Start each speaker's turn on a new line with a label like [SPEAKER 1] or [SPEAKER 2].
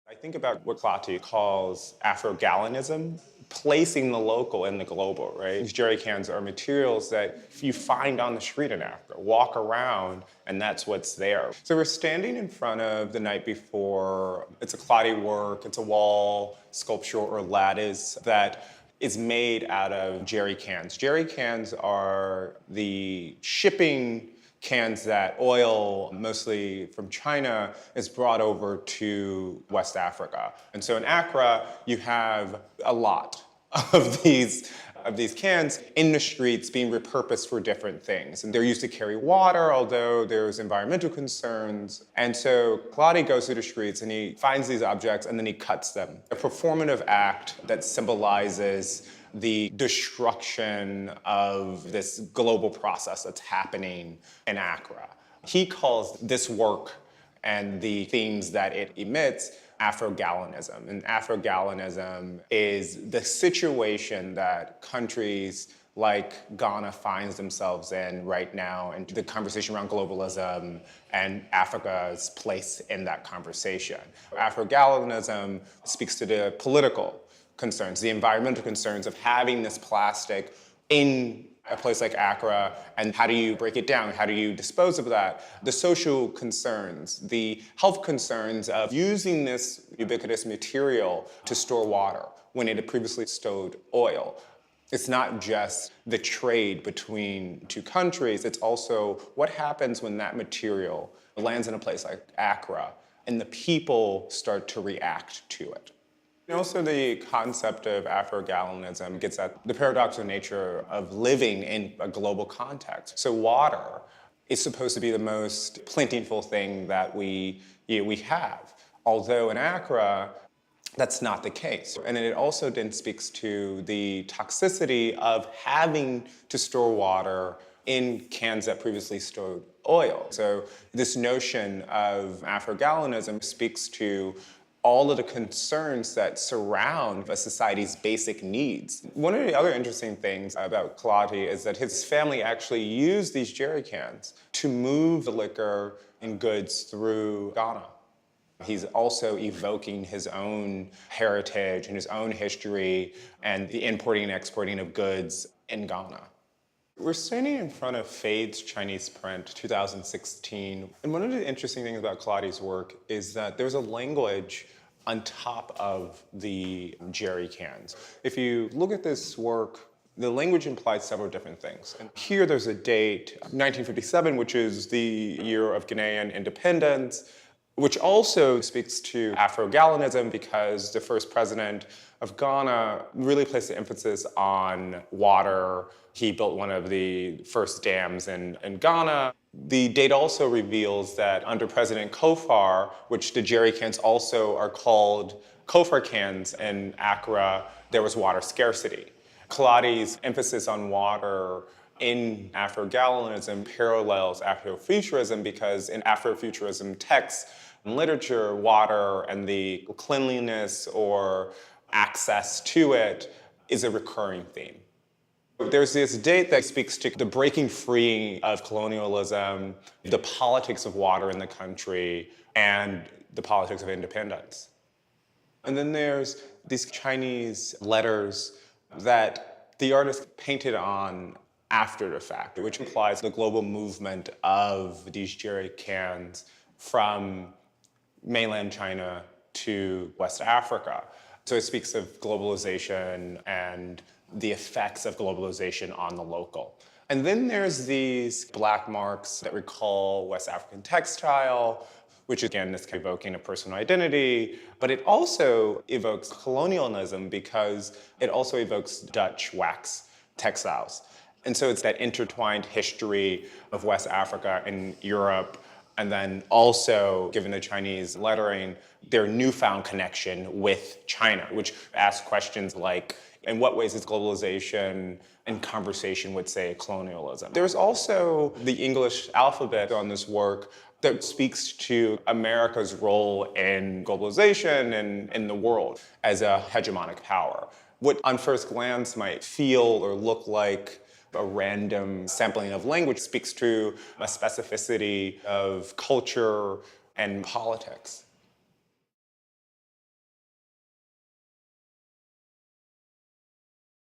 [SPEAKER 1] I think about what Clottey calls afro-gallonism, placing the local in the global, right? These jerry cans are materials that you find on the street in Africa, walk around, and that's what's there. So we're standing in front of The Night Before. It's a Clottey work, it's a wall sculpture or lattice that is made out of jerry cans. Jerry cans are the shipping cans that oil, mostly from China, is brought over to West Africa. And so in Accra, you have a lot of these cans in the streets being repurposed for different things. And they're used to carry water, although there's environmental concerns. And so Clottey goes through the streets and he finds these objects and then he cuts them. A performative act that symbolizes the destruction of this global process that's happening in Accra. He calls this work and the themes that it emits afro-gallonism. And afro-gallonism is the situation that countries like Ghana finds themselves in right now, and the conversation around globalism and Africa's place in that conversation. Afro-gallonism speaks to the political concerns, the environmental concerns of having this plastic in a place like Accra, and how do you break it down? How do you dispose of that? The social concerns, the health concerns of using this ubiquitous material to store water when it had previously stored oil. It's not just the trade between two countries, it's also what happens when that material lands in a place like Accra and the people start to react to it. And also the concept of afro-gallonism gets at the paradoxical nature of living in a global context. So water is supposed to be the most plentiful thing that we have. Although in Accra, that's not the case. And it also then speaks to the toxicity of having to store water in cans that previously stored oil. So this notion of afro-gallonism speaks to all of the concerns that surround a society's basic needs. One of the other interesting things about Clottey is that his family actually used these jerry cans to move the liquor and goods through Ghana. He's also evoking his own heritage and his own history and the importing and exporting of goods in Ghana. We're standing in front of Fade's Chinese print, 2016. And one of the interesting things about Clottey's work is that there's a language on top of the jerry cans. If you look at this work, the language implies several different things. And here there's a date, 1957, which is the year of Ghanaian independence, which also speaks to afro-gallonism because the first president of Ghana really placed the emphasis on water. He built one of the first dams in Ghana. The date also reveals that under President Kofar, which the jerry cans also are called Kofar cans in Accra, there was water scarcity. Clottey's emphasis on water in Afro-gallonism parallels Afrofuturism because in Afrofuturism texts and literature, water and the cleanliness or access to it is a recurring theme. There's this date that speaks to the breaking free of colonialism, the politics of water in the country, and the politics of independence. And then there's these Chinese letters that the artist painted on after the fact, which implies the global movement of these jerry cans from mainland China to West Africa. So it speaks of globalization and the effects of globalization on the local. And then there's these black marks that recall West African textile, which again is evoking a personal identity, but it also evokes colonialism because it also evokes Dutch wax textiles. And so it's that intertwined history of West Africa and Europe, and then also, given the Chinese lettering, their newfound connection with China, which asks questions like, in what ways is globalization in conversation with, say, colonialism? There's also the English alphabet on this work that speaks to America's role in globalization and in the world as a hegemonic power. What on first glance might feel or look like a random sampling of language speaks to a specificity of culture and politics.